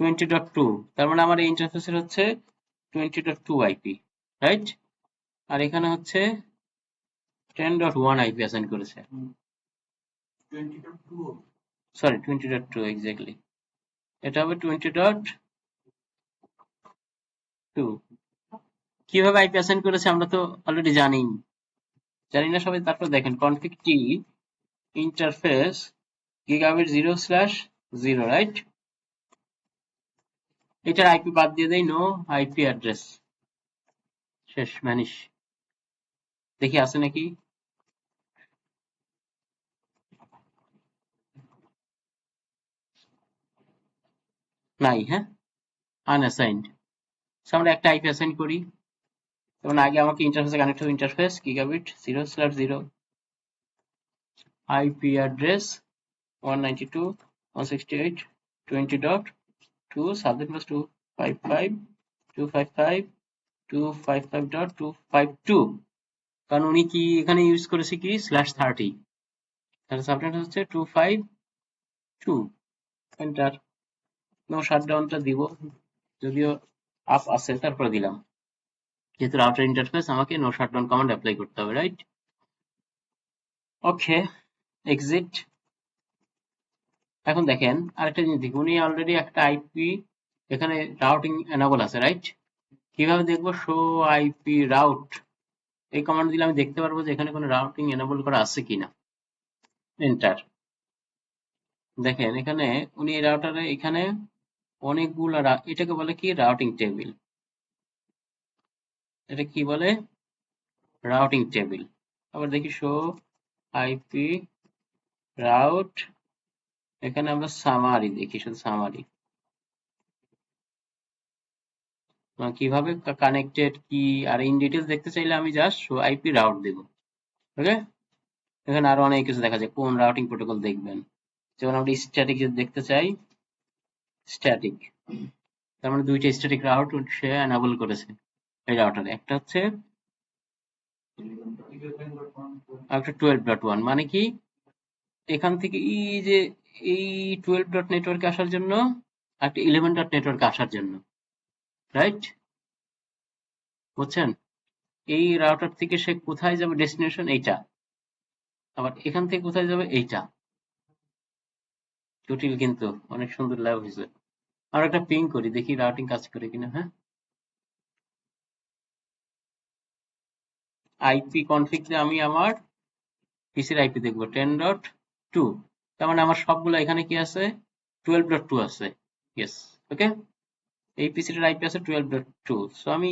20.2, তার মানে আমার এই ইন্টারফেসের হচ্ছে 20.2 আইপি, রাইট? আর এখানে হচ্ছে 10.1 আইপি অ্যাসাইন করেছে, সরি 20.2 এক্স্যাক্টলি, এটা হবে 20.2। কিভাবে আইপি অ্যাসাইন করেছে আমরা তো অলরেডি জানি না সবাই। তারপর দেখেন কনফিগ টি ইন্টারফেস গিগাবিট 0/0, রাইট? এটার আইপি বাদ দিয়ে দেই, নো আইপি অ্যাড্রেস, শেষ, ভ্যানিশ। দেখি আছে নাকি, নাই, হ্যাঁ, আনঅ্যাসাইন্ড। আমরা একটা আইপি অ্যাসাইন করি, যেমন আগে আমাকে ইন্টারফেসে কানেক্ট হবে interface gigabit 0/0, IP address 192.168.20.2, subnet বাস 255.255.255.252, কারণ উনি কি এখানে ইউজ করেছে কি /30, তাহলে সাবনেট হচ্ছে 252। এন্টার। নো শাটডাউনটা দিব, যদিও আপ আছে, তারপরে দিলাম, যেহেতু রাউটার ইন্টারফেস আমাকে নো শাটডাউন কমান্ড অ্যাপ্লাই করতে হবে, রাইট? ওকে, এক্সিট। এখন দেখেন আরেকটা জিনিস দেখি, উনি অলরেডি একটা আইপি এখানে রাউটিং এনাবল আছে, রাইট? কিভাবে দেখবো? শো আইপি রাউট, এই কমান্ড দিলে আমি দেখতে পারবো যে এখানে কোনো রাউটিং এনাবল করা আছে কিনা। এন্টার। দেখেন এখানে উনি এই রাউটারে এখানে অনেকগুলো এটাকে বলে কি রাউটিং টেবিল, এটা কি বলে? Routing table. আবার দেখি শো আইপি রাউট, এখানে আমরা সামারি দেখি, শুধু সামারি কিভাবে কানেক্টেড কি, আর ইন ডিটেলস দেখতে চাইলে আমি জাস্ট শো আইপি রাউট দেব। ওকে, এখানে আরো অনেক কিছু দেখা যায়, কোন রাউটিং প্রোটোকল দেখবেন, যেমন আমরা স্ট্যাটিক যদি দেখতে চাই, স্ট্যাটিক, তার মানে দুইটা স্ট্যাটিক রাউট সে এনাবল করেছে এই রাউটারে, একটা হচ্ছে একটা 12.1, মানে কি এখান থেকে এই যে এই 12 ডট নেটওয়ার্কে আসার জন্য, একটা 11 ডট নেটওয়ার্কে আসার জন্য, রাইট? বুঝছেন? এই রাউটার থেকে সে কোথায় যাবে, ডেস্টিনেশন এইটা, আবার এখান থেকে কোথায় যাবে এইটা। জটিল কিন্তু অনেক সুন্দর ল্যাব হয়েছে। আর একটা পিং করি, দেখি রাউটিং কাজ করে কিনা। হ্যাঁ, আইপি কনফিগ তে আমি আমার পিসির আইপি দেখবো 10.2, তার মানে আমার সবগুলো এখানে কি আছে, 12.2 আছে। ইয়েস, ওকে, এই পিসিটার আইপি আছে 12.2। সো আমি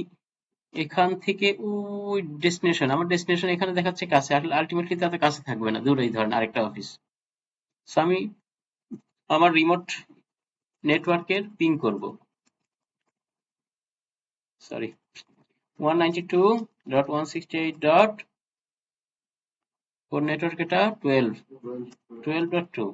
এখান থেকে ওই ডেস্টিনেশন, আমার ডেস্টিনেশন এখানে দেখাচ্ছে কাছে, আসলে আলটিমেটলি তাতে কাছে থাকবে না, দূরেই ধরেন আরেকটা অফিস। সো আমি আমার রিমোট নেটওয়ার্কের পিং করব, সরি 192.168. কোন নেটওয়ার্ক এটা? 12.2।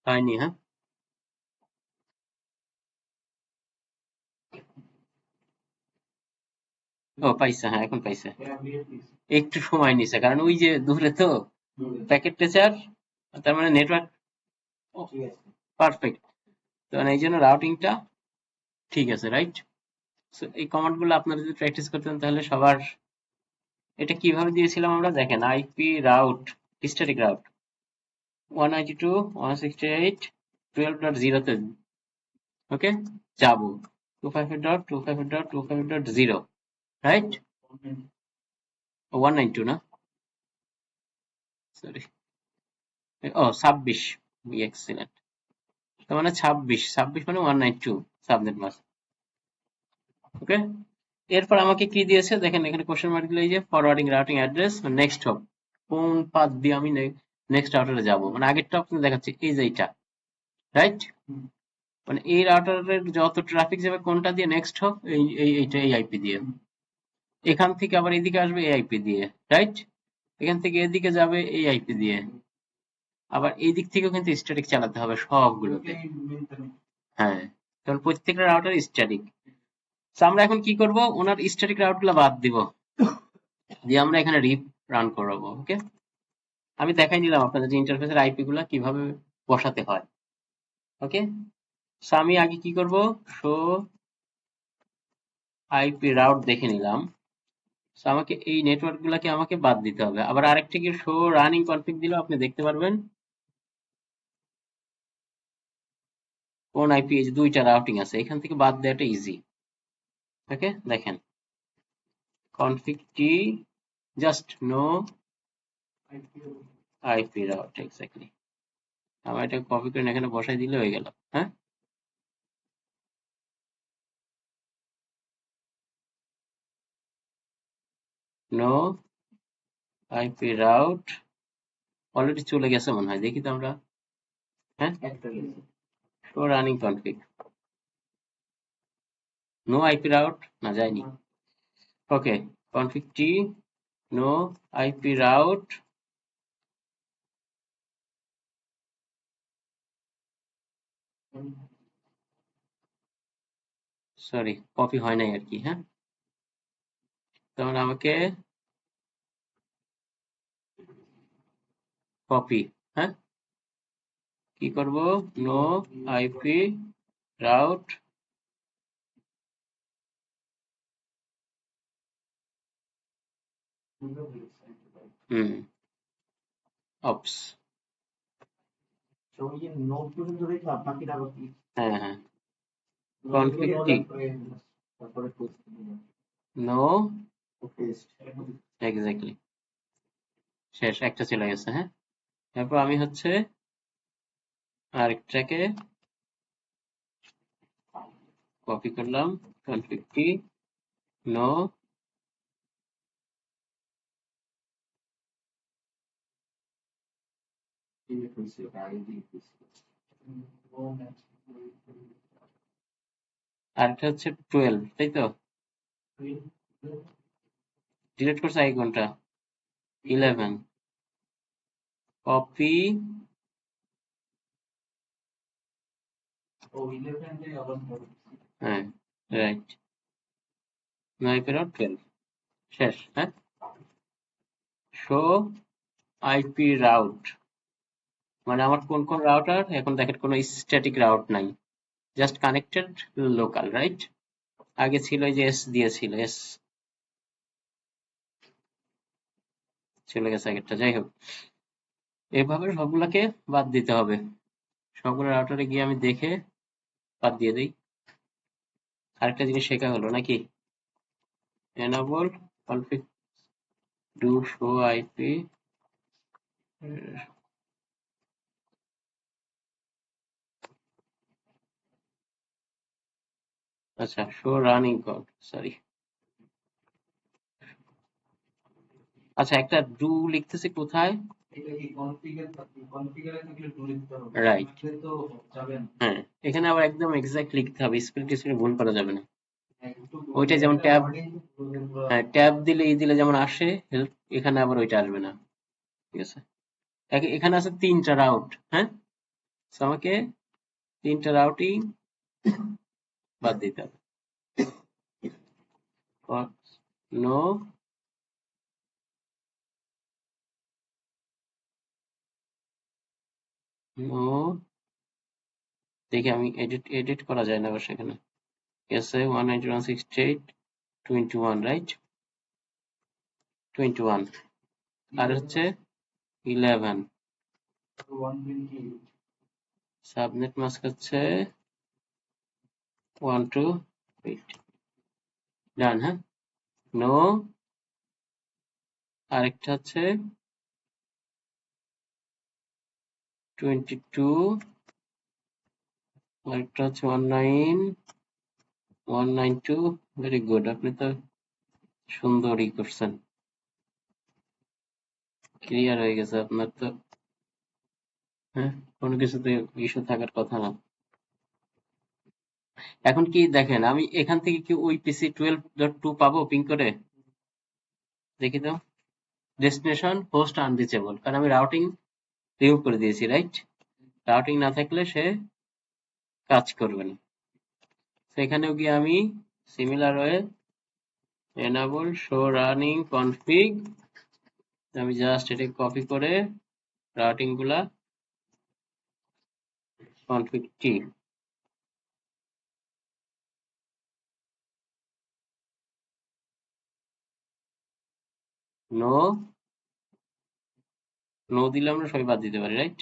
হয়নি, হ্যাঁ? ও পাইছে, হ্যাঁ এখন পাইছে। একটু সময় নিছে, কারণ ওই যে দূরে তো প্যাকেট টেচার, তার মানে নেটওয়ার্ক পারফেক্ট, তো মানে এই জন্য রাউটিংটা ঠিক আছে, রাইট? এই কমান্ড গুলো আপনারা যদি প্র্যাকটিস করতেন তাহলে সবার। এটা কিভাবে দিয়েছিলাম আমরা, দেখেন আইপি রাউট, স্ট্যাটিক রাউট 192.168.12.0 তে, ওকে, যাবো 255.255.255.0, রাইট? 192 না, সরি, ও 26, এক্সিলেন্ট, তার মানে 26 মানে 192 সাবনেট মাস্ক, ওকে। এরপর আমাকে কি দিয়েছে দেখেন, এখানে কোশ্চেন মার্ক দিলে, এই যে ফরওয়ার্ডিং রাউটিং অ্যাড্রেস নেক্সট হব, কোন পাথ দিয়ে আমি নেক্সট রাউটারে যাব, মানে আগেরটা আপনাদের দেখাচ্ছে এই যে এইটা, রাইট? মানে এই রাউটারের যত ট্রাফিক যাবে কোনটা দিয়ে, নেক্সট হব এইটা, এই আইপি দিয়ে, এখান থেকে আবার এদিকে আসবে এই আইপি দিয়ে, রাইট? এখান থেকে এদিকে যাবে এই আইপি দিয়ে, আবার এই দিক থেকেও কিন্তু স্ট্যাটিক চালাতে হবে সবগুলোতে। হ্যাঁ, কারণ প্রত্যেকটা রাউটার স্ট্যাটিক। তো আমরা এখন কি করব, ওনার স্ট্যাটিক রাউট গুলো বাদ দিব, দিয়ে আমরা এখানে রিপ রান করাবো। ওকে, আমি দেখাই নিলাম আপনাদের যে ইন্টারফেসের আইপি গুলা কিভাবে বসাতে হয়। ওকে, সো আমি আগে কি করব, শো আইপি রাউট দেখে নিলাম। সো আমাকে এই নেটওয়ার্ক গুলাকে আমাকে বাদ দিতে হবে। আবার আরেকটা কি, শো রানিং কনফিগ দিলেও আপনি দেখতে পারবেন কোন আইপি, এই যে দুইটা রাউটিং আছে, এখান থেকে বাদ দেওয়াটা ইজি। ওকে, দেখেন config t just no IP route, exactly. আমার এটা কপি করে এখানে বসাই দিলে হয়ে গেল। হ্যাঁ, no IP route অলরেডি চলে গেছে মনে হয়, দেখি তো আমরা। হ্যাঁ, show running config, no IP route না, যায়নি। Okay, config t no IP route, sorry copy হয় নাই আর কি। হ্যাঁ, তাহলে আমাকে কপি, হ্যাঁ কি করব, নো আইপি রাউট অপস। হ্যাঁ হ্যাঁ, config t no, এক্স্যাক্টলি, শেষ, একটা চলে গেছে। হ্যাঁ, তারপর আমি হচ্ছে আরেকটাকে কপি করলাম, config t no আরেকটা হচ্ছে 12, তাই তো? ডিলিট করছে আগে কোনটা, 11, কপি, হ্যাঁ রাইট, নাইপে রাউট 12, শেষ। হ্যাঁ, শো আইপি রাউট মানে আমার কোন কোন রাউটার, এখন দেখেন কোনো স্ট্যাটিক রাউট নাই, জাস্ট কানেক্টেড লোকাল, রাইট? আগে ছিল এই যে এস দিয়েছিল, এস চলে গেছে আগেরটা, যাই হোক এভাবে সবগুলাকে বাদ দিতে হবে। সবগুলো রাউটারে গিয়ে আমি দেখে বাদ দিয়ে দিই। আরেকটা জিনিস শেখা হলো নাকি, enable config do show IP, আচ্ছা শো রানিং কোড, সরি, আচ্ছা একটা ডু লিখতেছি কোথায়, রাইট, হ্যাঁ এখানে আবার একদম এক্সাক্ট লিখতে হবে, স্পেল টিস্পেল ভুল করা যাবে না। ওইটা যেমন ট্যাব, হ্যাঁ ট্যাব দিলে ই দিলে যেমন আসে হেল্প, এখানে আবার ওইটা আসবে না, ঠিক আছে? এখানে আছে 3টা রাউট, হ্যাঁ তো আমাকে 3টা রাউটই বাদ দিতে হবে। নো নো, দেখি আমি এডিট করা যায় না আবার সেখানে, এসে 192.168.21, রাইট, 21, আর হচ্ছে 11, সাবনেট মাস্ক হচ্ছে 128, ডান। হ্যাঁ, নো, আরেকটা হচ্ছে 22, আরেকটা হচ্ছে 192, ভেরি গুড, আপনি তো সুন্দরই করছেন, ক্লিয়ার হয়ে গেছে আপনার তো। হ্যাঁ, কোনো কিছুতে ইস্যু থাকার কথা না। এখন কি দেখেন, আমি এখান থেকে কি ওই পিসি 12.2 পাবো পিং করে, দেখি তো, ডেস্টিনেশন হোস্ট আনরিচেবল, কারণ আমি রাউটিং রিমুভ করে দিয়েছি, রাইট? রাউটিং না থাকলে সে কাজ করবে না। সেখানেও গিয়ে আমি similar way enable show running config, আমি জাস্ট এটা কপি করে রাউটিং গুলা config t নো দিলে আমরা সবাই বাদ দিতে পারি, রাইট?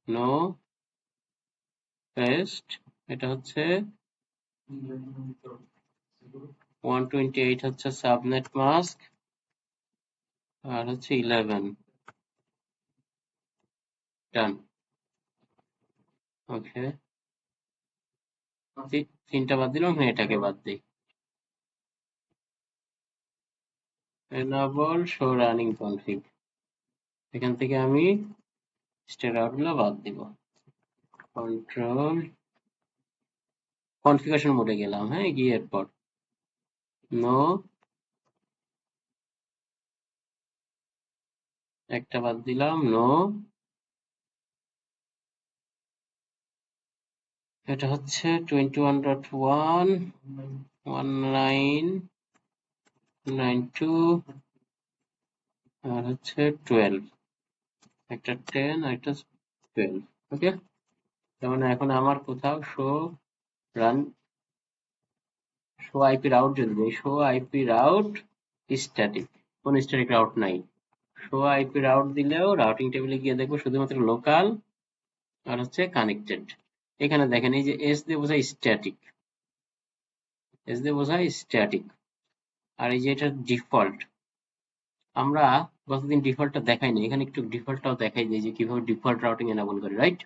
নো পেস্ট, এটা হচ্ছে 128 হচ্ছে সাবনেট মাস্ক, আর হচ্ছে 11 ডান। ওকে, তিনটা বাদ দিলাম, এটাকে বাদ দিই। enable show running config, এখান থেকে আমি স্টেট আউট গুলো বাদ দিব। কন্ট্রোল কনফিগারেশন মোডে গেলাম, হ্যাঁ, গিয়ে এরপর নো, একটা বাদ দিলাম, নো, এটা হচ্ছে 21.1.19.92 আর হচ্ছে 12, একটা 10 আর একটা 12। ওকে, তার মানে এখন আমার কোথাও শো আইপি রাউট যদি দেই, শো আইপি রাউট স্ট্যাটিক, কোন স্ট্যাটিক রাউট নাই। শো আইপি রাউট দিলেও রাউটিং টেবিলে গিয়ে দেখবো শুধুমাত্র লোকাল আর হচ্ছে কানেক্টেড। এখানে দেখেন এই যে এস দিয়ে বোঝায় স্ট্যাটিক, এস দিয়ে বোঝায় স্ট্যাটিক, আর এই যে এটা ডিফল্ট। আমরা গতদিন ডিফল্টটা দেখাইনি, এখানে একটু ডিফল্টটাও দেখাই দিই যে কিভাবে ডিফল্ট রাউটিং এনেবল করে, রাইট?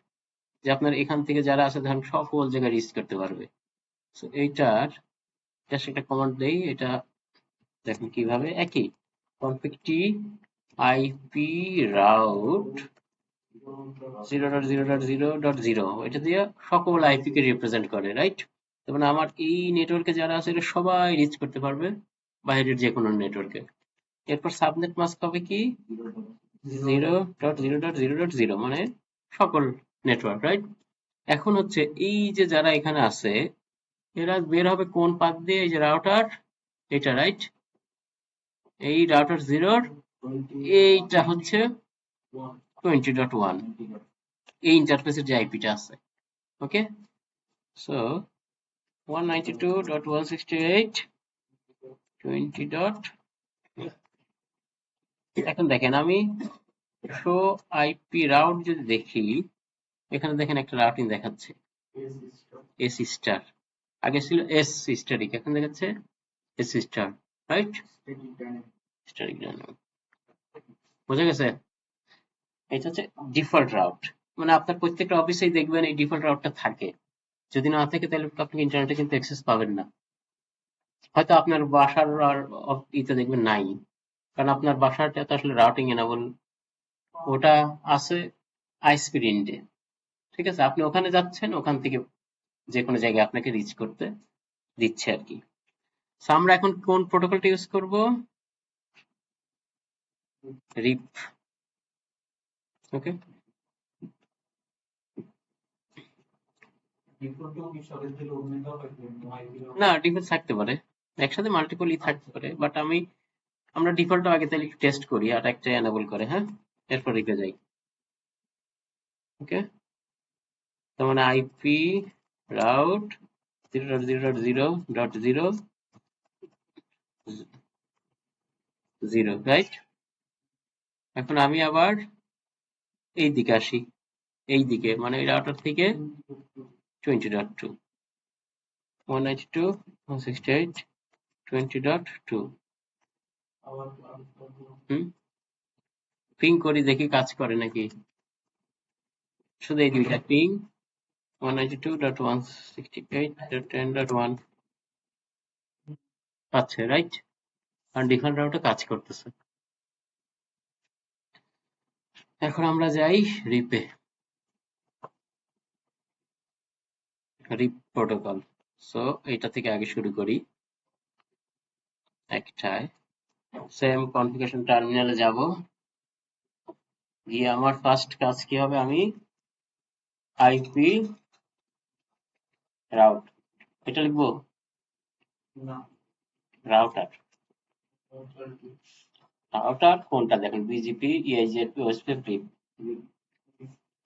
যে আপনার এখান থেকে যারা আছে ধরেন সকল জায়গায় রিচ করতে পারবে। সো এইটার জাস্ট একটা কমান্ড দেই, এটা দেখেন কিভাবে, একই config t ip route 0.0.0.0, এটা দিয়ে সকল আইপি কে রিপ্রেজেন্ট করে, রাইট? তার মানে আমার এই নেটওয়ার্কে যারা আছে এটা সবাই রিচ করতে পারবে বাইরের যে কোনো নেটওয়ার্কে। এরপর সাবনেট মাস্ক হবে কি 0.0.0.0, মানে সকল নেটওয়ার্ক, রাইট? এখন হচ্ছে এই যে যারা এখানে আছে এরা বের হবে কোন পাথ দিয়ে, এই যে রাউটার এটা, রাইট? এই রাউটার 0 এইটা হচ্ছে 20.1, এই ইন্টারফেসের যে আইপিটা আছে। ওকে, সো 192.168.20. এখন দেখেন আমি শো আইপি রাউট যদি দেখি, এখানে দেখেন একটা রাউটিং দেখাচ্ছে এস স্টার, আগে ছিল এস স্টারিক, এখন দেখাচ্ছে এস স্টার, রাইট? স্টারিক, বোঝা গেছে? এটা হচ্ছে ডিফল্ট রাউট, মানে আপনার প্রত্যেকটা অফিসেই দেখবেন এই ডিফল্ট রাউটটা থাকে। যদি না থাকে তাহলে আপনি ইন্টারনেটে কিন্তু অ্যাক্সেস পাবেন না। হয়তো আপনার বাসার আর ইতে দেখবেন নাই, কারণ আপনার বাসাটা তো আসলে রাউটিং এনেবল, ওটা আছে আইএসপি রিন্ডে, ঠিক আছে? আপনি ওখানে যাচ্ছেন, ওখান থেকে যে কোনো জায়গায় আপনাকে রিচ করতে দিচ্ছে আর কি। সো আমরা এখন কোন প্রোটোকলটা ইউজ করব? রিপ। ওকে, না ডিফল্ট থাকতে পারে, একসাথে মাল্টিপল থাকতে পারে, বাট আমরা ডিফল্টটা আগে তাহলে একটু টেস্ট করি আর একটা এনেবল করে, হ্যাঁ, এরপর রিপে যাই। ওকে, তার মানে আইপি রাউট 0.0.0.0, রাইট? এখন আমি আবার এই দিকে আসি, এই দিকে মানে এই রাউটার থেকে 20.2, 192.168.20.2, পিং করি দেখি কাজ করে নাকি। শুধু এই দুইটা পিং 192.168.10.1 পাচ্ছে, রাইট? আর ডিফল্ট রাউটে কাজ করতেছে। এখন আমরা যাই রিপে, রিপ প্রোটোকল। সো এটা থেকে আগে শুরু করি, একটায় সেম কনফিগারেশন টার্মিনালে যাব, গিয়ে আমার ফার্স্ট কাজ কি হবে, আমি আইপি রাউট এটা লিখবো, রাউটার রাউটার কোনটা দেখেন, বিজিপি, ইআইজেডপি, ওএসপি, রিপ।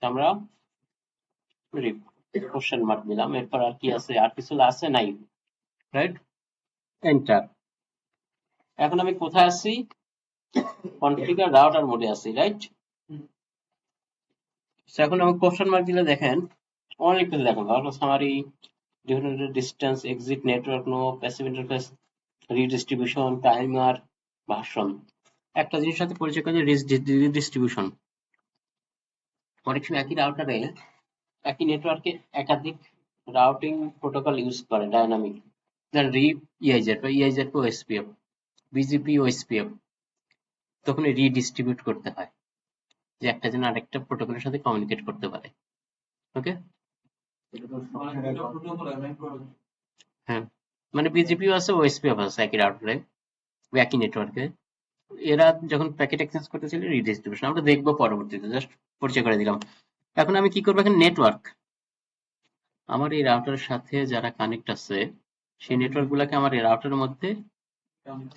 আমরা রিপ কোশ্চেন মার্ক দিলাম। এরপর আর কি আছে? আর কিছু আছে নাই, রাইট? এন্টার। এখন আমি কোথায় আছি? কনফিগার রাউটার মোডে আছি, রাইট? এখন আমি কোশ্চেন মার্ক দিলে দেখেন অনেক কিছু দেখেন, router summary, different distance, exit, network no, passive interface, redistribution, timer, version. একটা জিনিস সাথে পরিচয় করে, রিডিস্ট্রিবিউশন। অনেক সময় একই রাউটারে একই নেটওয়ার্কে একাধিক রাউটিং প্রোটোকল ইউজ করে ডাইনামিক, যেমন রিপ, ইআইজেড বা ইআইজেড ও এসপিএফ, বিজিপি ও এসপিএফ। তখন রিডিস্ট্রিবিউট করতে হয়, যে একটা যেন আরেকটা প্রোটোকলের সাথে কমিউনিকেট করতে পারে। ওকে, হ্যাঁ, মানে বিজিপিও আছে, ওএসপিএফ আছে একই রাউটারে, একই নেটওয়ার্কে। এরা যখন প্যাকেট এক্সচেঞ্জ করতেছিল, রিডিস্ট্রিবিউশন আমরা দেখবো পরবর্তীতে, জাস্ট পরিচয় করে দিলাম। এখন আমি কি করবো? এখানে নেটওয়ার্ক, আমার এই রাউটারের সাথে যারা কানেক্ট আছে সেই নেটওয়ার্ক গুলাকে আমার এই রাউটারের মধ্যে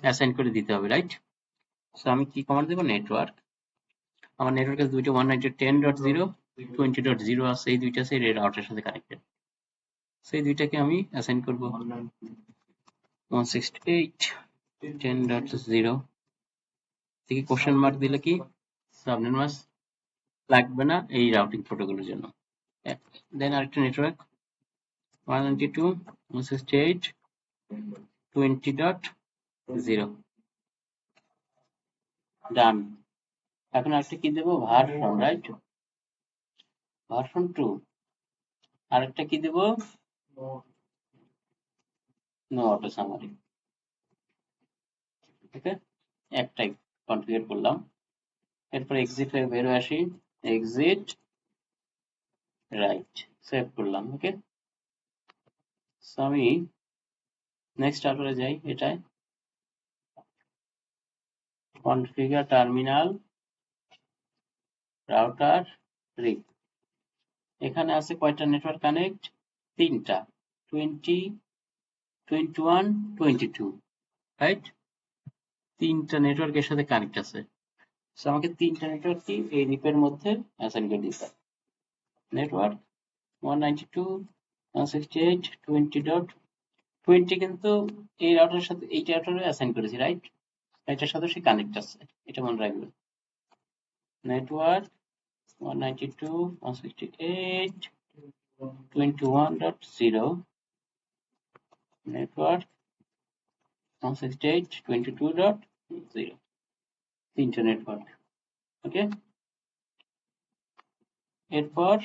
অ্যাসাইন করে দিতে হবে, রাইট? সো আমি কি কমান্ড দেবো? নেটওয়ার্ক। আমার নেটওয়ার্ক আছে দুইটা, 192.10.0, 20.0 আছে, এই দুইটা আছে এই রাউটারের সাথে কানেক্টেড। সেই দুইটাকে আমি অ্যাসাইন করবো 168.10.0 থেকে কোশ্চেন মার্ক দিলে কি সাবনেট মাস্ক লাগবে না এই রাউটিং প্রোটোকলের জন্য। দেন আরেকটা নেটওয়ার্ক 192.168.20.0 ডান। এখন আরেকটা কি দেবো? Version, right? ভার্সন 2। আরেকটা কি দেবো? No auto summary. ওকে, একটাই কনফিগার করলাম। এরপর এক্সিট হয়ে বের হয়ে আসি, এক্সিট রাইট, সেভ করলাম। ওকে, সো আমি নেক্সট রাউটারে যাই, এটায় কনফিগার টার্মিনাল রাউটার রিপ। এখানে আছে কয়টা নেটওয়ার্ক কানেক্ট? তিনটা, 20, 21, 22, রাইট? তিনটা নেটওয়ার্ক এর সাথে কানেক্ট আছে। সো আমাকে তিনটা নেটওয়ার্ক কি এই রিপের মধ্যে অ্যাসাইন করে দিতে হবে। নেটওয়ার্ক 192.168.20.20 কিন্তু এই রাউটারের সাথে এই রাউটারে অ্যাসাইন করেছি, রাইট? এটার সাথে সে কানেক্ট আছে, এটা মনে রাখবেন। নেটওয়ার্ক 192.168.21.0, নেটওয়ার্ক 168.22.0, তিনটা নেটওয়ার্ক। ওকে, এরপর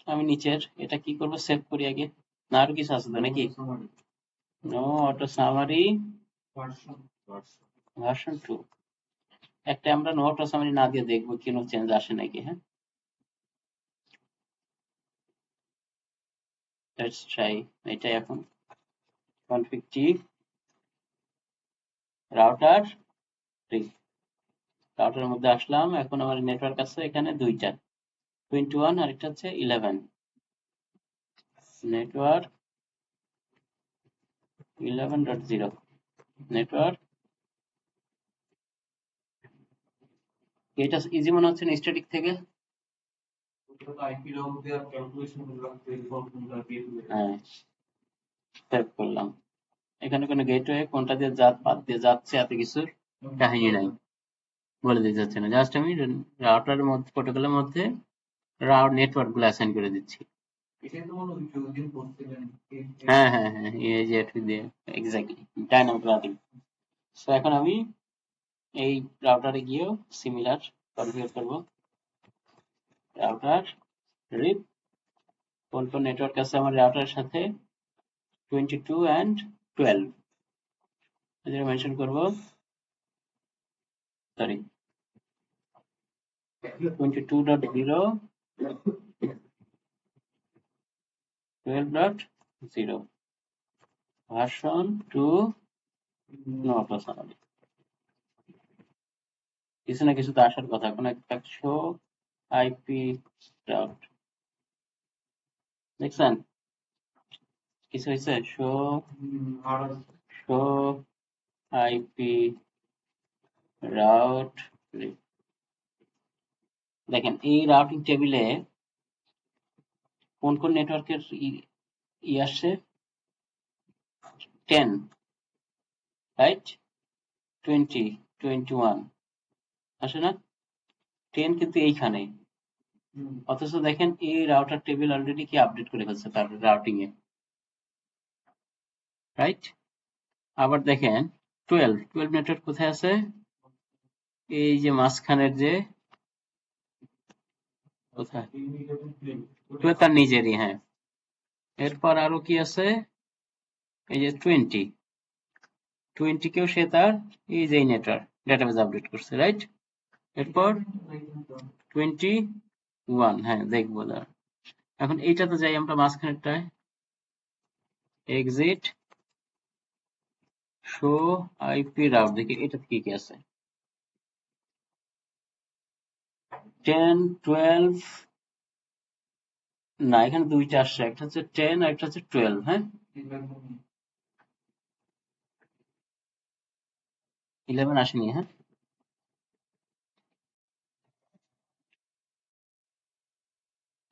আমি নিচের এটা কি করব? সেভ করি আগে, না আরো কিছু আছে তো নাকি? No auto summary version 2। একটা আমরা নো অটো সামারি না দিয়ে দেখবো কোনো চেঞ্জ আসে নাকি। হ্যাঁ, লেটস ট্রাই। এটা এখন কনফিগ টি রাউটার রিপ, রাউটারের মধ্যে আসলাম। এখন আমার নেটওয়ার্ক আছে এখানে দুইটা, 21 আর একটা হচ্ছে 11। Network 11.0, network. এটা ইজি মনে হচ্ছে না স্ট্যাটিক থেকে? হ্যাঁ, সেভ করলাম। এখানে কোনো গেটওয়ে কোনটা দিয়ে পাথ দিয়ে যাচ্ছে এত কিছুর কাহিনী নাই, বলে দিতে যাচ্ছে না। জাস্ট আমি রাউটারের মধ্যে প্রোটোকলের মধ্যে নেটওয়ার্ক গুলো অ্যাসাইন করে দিচ্ছি। হ্যাঁ হ্যাঁ হ্যাঁ, এই যে দিয়ে এক্স্যাক্টলি ডাইনামিক রাউটিং। সো এখন আমি এই রাউটারে গিয়েও সিমিলার কনফিগার করব। রাউটার রিপ, কোন কোন নেটওয়ার্ক আছে আমার রাউটারের সাথে? 22 and 12 এদের মেনশন করব। সরি, 22.0, 12.0, ভার্সন 2, নো অটো সামারি। কিছু না কিছু তো আসার কথা। কোন একটা শো আইপি রাউট, দেখছেন? কিছু হয়েছে? Show IP route. দেখেন এই রাউটিং টেবিলে কোন কোন নেটওয়ার্কের ই আসছে? 10, রাইট? 20, 21 আসে না? 10 কিন্তু এইখানে। অথচ দেখেন এই রাউটার টেবিল অলরেডি কি আপডেট করে ফেলছে তার রাউটিং এ, রাইট? আবার দেখেন 12 নেটওয়ার্ক কোথায় আছে? এই যে মাঝখানের যে কোথায় 12 তার নিজেরই, হ্যাঁ। এরপর আরো কি আছে? এই যে 20 কেও সে তার এই যে নেটওয়ার্ক ডেটাবেজ আপডেট করছে, রাইট? এরপর 21, হ্যাঁ দেখবো দাঁড়া। এখন এইটাতে যাই আমরা মাঝখানেরটায়, এক্সিট শো আইপি রাউট, দেখি এটাতে কি কি আছে। 10, 12, না এখানে দুইটা আসছে, একটা হচ্ছে 10 আর একটা হচ্ছে 12, হ্যাঁ। 11 আসেনি, হ্যাঁ।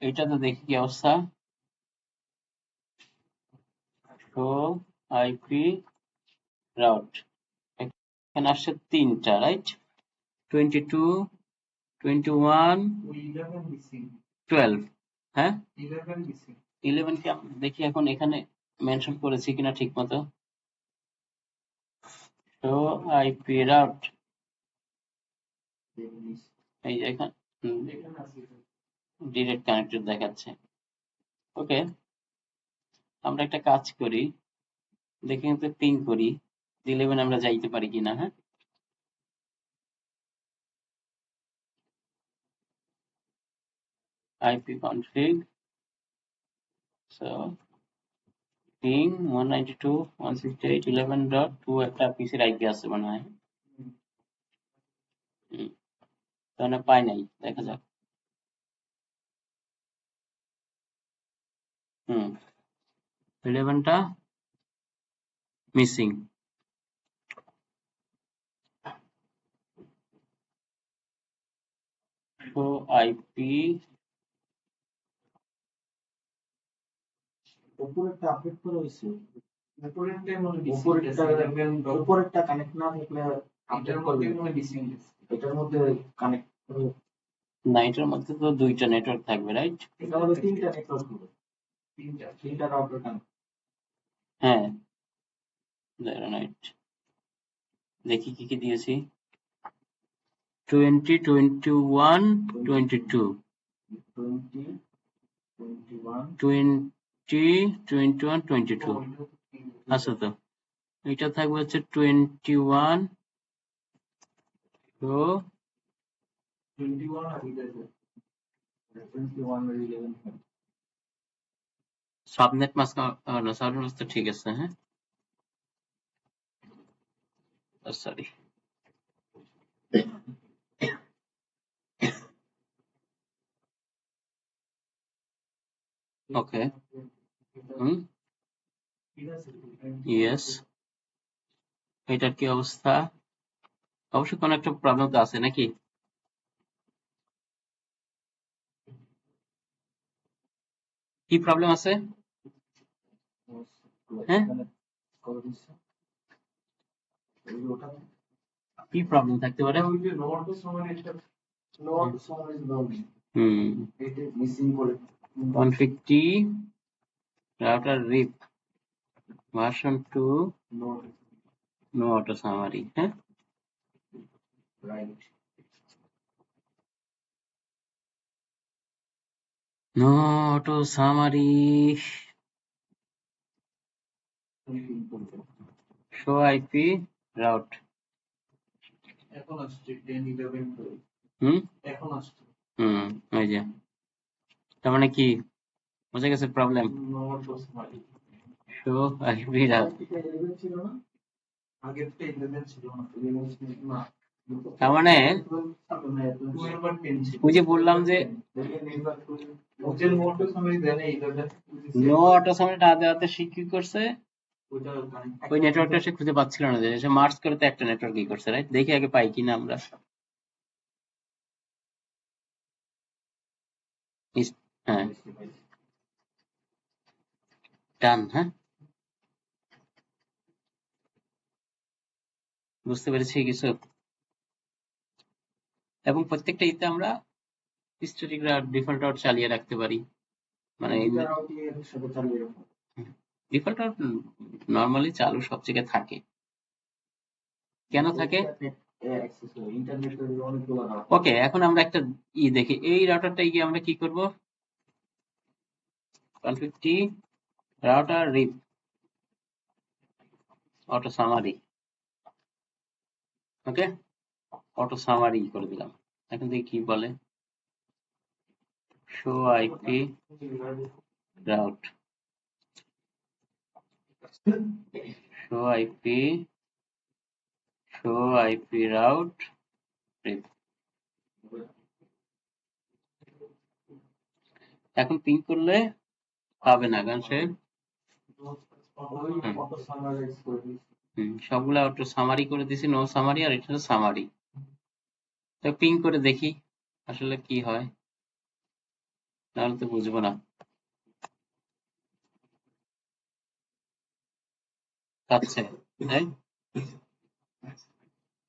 এইটাতে দেখি কি অবস্থা। শো আইপি রাউট, এখানে আসছে তিনটা, রাইট? 22, 21, 12, হ্যাঁ। 11 কি দেখি এখন এখানে মেনশন করেছি কিনা ঠিক মতো। শো আইপি রাউট, এই যে এখানে ডিরেক্ট কানেক্টেড দেখাচ্ছে। ওকে, আমরা একটা কাজ করি, দেখি কিন্তু পিং করি 11 আমরা যাইতে পারি কিনা, হ্যাঁ। আইপি কনফিগ, সো পিং 192.168.11.2 একটা পিসির আইপি আছে মনে হয়। তাহলে পাই নাই, দেখা যাক। 11টা মিসিং। শো আইপি, উপরেরটা আপডেট করা হয়েছে, উপরেরটা কানেক্ট না থাকলে আপডেট করবে, এটার মধ্যে কানেক্ট না এটার মধ্যে তো দুইটা নেটওয়ার্ক থাকবে, রাইট? এটার মধ্যে তিনটা নেটওয়ার্ক হবে, তিনটা রাউটার কানেক্ট। হ্যাঁ, রাইট। দেখি কি কি দিয়েছি। 20, 21, 22, 20, 21, 21, 22 আছে তো। এটা থাকবে হচ্ছে 21, তো 21 আর 11, 21 আর 11 সাবনেট মাস্ক, না সাবনেট মাস্ক তো ঠিক আছে, হ্যাঁ। সরি, ওকে। ইয়েস, এটার কি অবস্থা? অবশ্যই কোনো একটা প্রবলেম তো আছে নাকি? কি প্রবলেম আছে? হ্যাঁ, কি প্রবলেম থাকতে পারে? config t router rip version 2 no auto summary, হ্যাঁ। No auto summary, show IP route, এখন আসছে 10, 11 করে, এখন আসছে। ওই যে, তার মানে কি বুঝে গেছে প্রবলেম? শো আইপি রাউট ছিল না, আগের 11 ছিল না, 11 ছিল না, তার মানে ওই যে বললাম যে নো অটো সামারি না দেওয়াতে সে কি করছে, ওই নেটওয়ার্কটা সে খুঁজে পাচ্ছিল না, যে সে মার্জ করে তো একটা নেটওয়ার্ক কি করছে, রাইট? দেখি আগে পাই কিনা আমরা। হ্যাঁ, ডান। হ্যাঁ, বুঝতে পেরেছি কিছু। এবং প্রত্যেকটা ইতে আমরা স্ট্যাটিক ডিফল্ট আউট চালিয়ে রাখতে পারি, মানে ডিফল্ট আউট নরমালি চালু সব জায়গায় থাকে। কেন থাকে? ওকে, এখন আমরা একটা দেখি, এই রাউটারটা গিয়ে আমরা কি করব, config t router RIP auto summary. Okay, auto summary করে দিলাম। এখন দেখি কি বলে, show IP route, show IP route RIP. এখন পিং করলে পাবে না, কারণ সে সবগুলা অটো সামারি করে দিছি, নো সামারি, আর এটা সামারি। তো পিং করে দেখি আসলে কি হয়, নাহলে তো বুঝবো না। পাচ্ছে, তাই?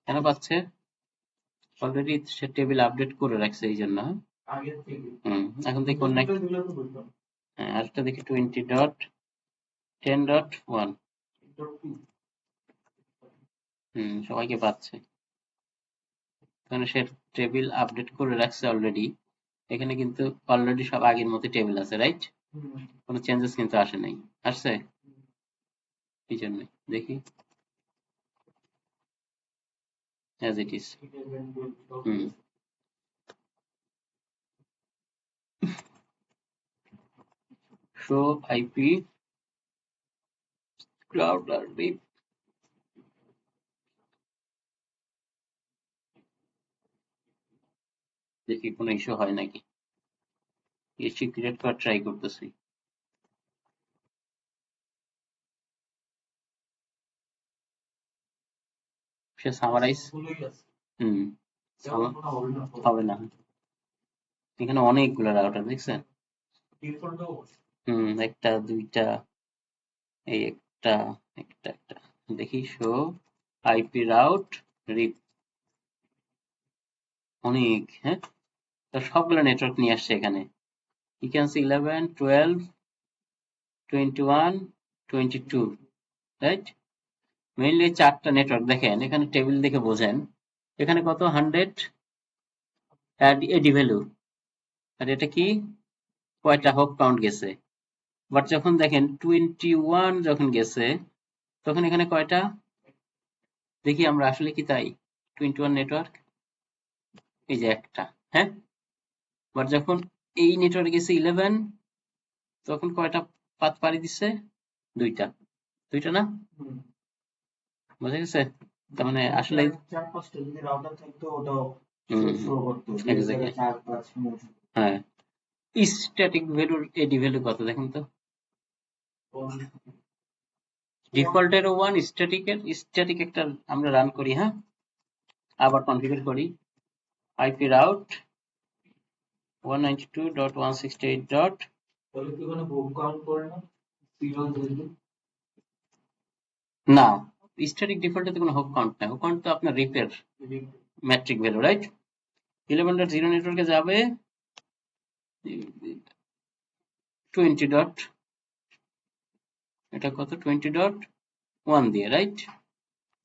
কেন পাচ্ছে? অলরেডি সে টেবিল আপডেট করে রাখছে এই জন্য। এখন দেখি কোন হ্যাঁ, আরেকটা দেখি 20.10.1। সবাইকে পাচ্ছে, কারণ সে টেবিল আপডেট করে রাখছে অলরেডি। এখানে কিন্তু অলরেডি সব আগের মতো টেবিল আছে, রাইট? কোনো চেঞ্জেস কিন্তু আসে নাই, আসছে এই জন্য। দেখি as it is। show IP router rip, দেখি কোনো ইস্যু হয় নাকি। এসি ক্রিয়েট করার ট্রাই করতেছি। সে সামারাইজ হবে না। এখানে অনেকগুলো রাউটার দেখছেন, একটা দুইটা, এই একটা একটা একটা। দেখি শো আইপি রাউট রিপ, অনেক। হ্যাঁ, তো সবগুলো নেটওয়ার্ক নিয়ে আসছে এখানে। you can see 11 12 21 22, right? Mainly চারটা নেটওয়ার্ক দেখেন, এখানে টেবিল দেখে বোঝেন এখানে কত 100 অ্যাড এডি ভ্যালু, আর এটা কি কয়টা হপ কাউন্ট গেছে। বাট যখন দেখেন 21 যখন গেছে, তখন এখানে কয়টা দেখি আমরা, আসলে কি তাই 21 নেটওয়ার্ক, এই যে একটা। হ্যাঁ, বাট যখন এই নেটওয়ার্ক গেছে 11, তখন কয়টা পাত পাড়ি দিচ্ছে, দুইটা। দুইটা না, বুঝা গেছে? তার মানে আসলে হ্যাঁ, স্ট্যাটিক ভ্যালুর এডি ভ্যালু কত দেখেন তো। ডিফল্টের 1, স্ট্যাটিক একটা আমরা রান করি। হ্যাঁ, আবার কনফিগার করি আইপি রাউট 192.168. না, স্ট্যাটিক ডিফল্টে কোনো হোপ কাউন্ট নাই, হোপ কাউন্ট তো আপনার রিপের ম্যাট্রিক ভ্যালু, রাইট? 11.0 নেটওয়ার্কে যাবে 20 ডট, এটা কত 20.1 দিয়ে, রাইট?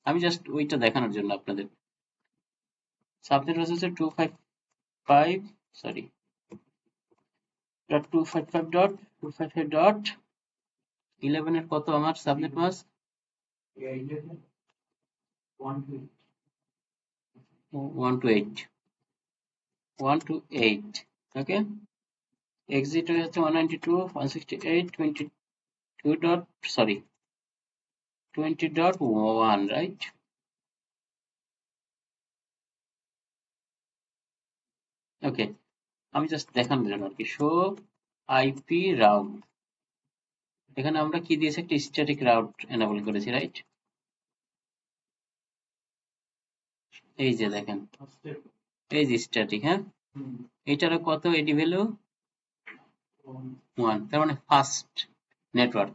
আমি জাস্ট ওইটা দেখানোর জন্য আপনাদের। সাবনেট হচ্ছে 255, সরি, .255.255.11 এর কত আমার সাবনেট মাস্ক 128. ওকে, এক্সিট হচ্ছে 192.168.22 ডট, সরি 20.1, রাইট? ওকে, আমি জাস্ট দেখানোর জন্য আর কি। শো আইপি রাউট, এখানে আমরা কি দিয়েছি, একটা স্ট্যাটিক রাউট এনেবল করেছি, রাইট? এই যে দেখেন, এই যে স্ট্যাটিক, হ্যাঁ, এটারও কত এডি ভ্যালু 1, তার মানে ফাস্ট নেটওয়ার্ক,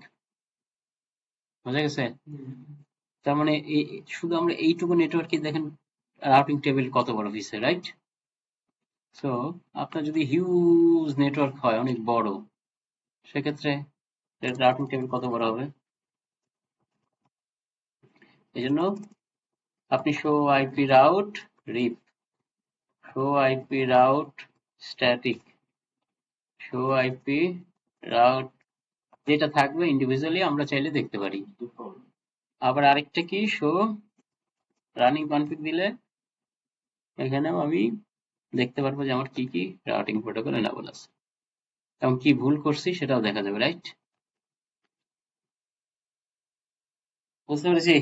বোঝা গেছে? তার মানে শুধু আমরা এইটুকু নেটওয়ার্কে দেখেন রাউটিং টেবিল কত বড় হয়েছে, রাইট? সো আপনার যদি হিউজ নেটওয়ার্ক হয়, অনেক বড়, সেক্ষেত্রে রাউটিং টেবিল কত বড় হবে? এই জন্য আপনি show IP route RIP, show IP route static, show IP route, যেটা থাকবে ইন্ডিভিজুয়ালি আমরা চাইলে দেখতে পারি। আবার আরেকটা কি, শো রানিং কনফিগ দিলে এখানেও আমি দেখতে পারবো যে আমার কি কি রাউটিং প্রোটোকল এনেবল আছে এবং কি ভুল করছি সেটাও দেখা যাবে, রাইট? বুঝতে পেরেছি?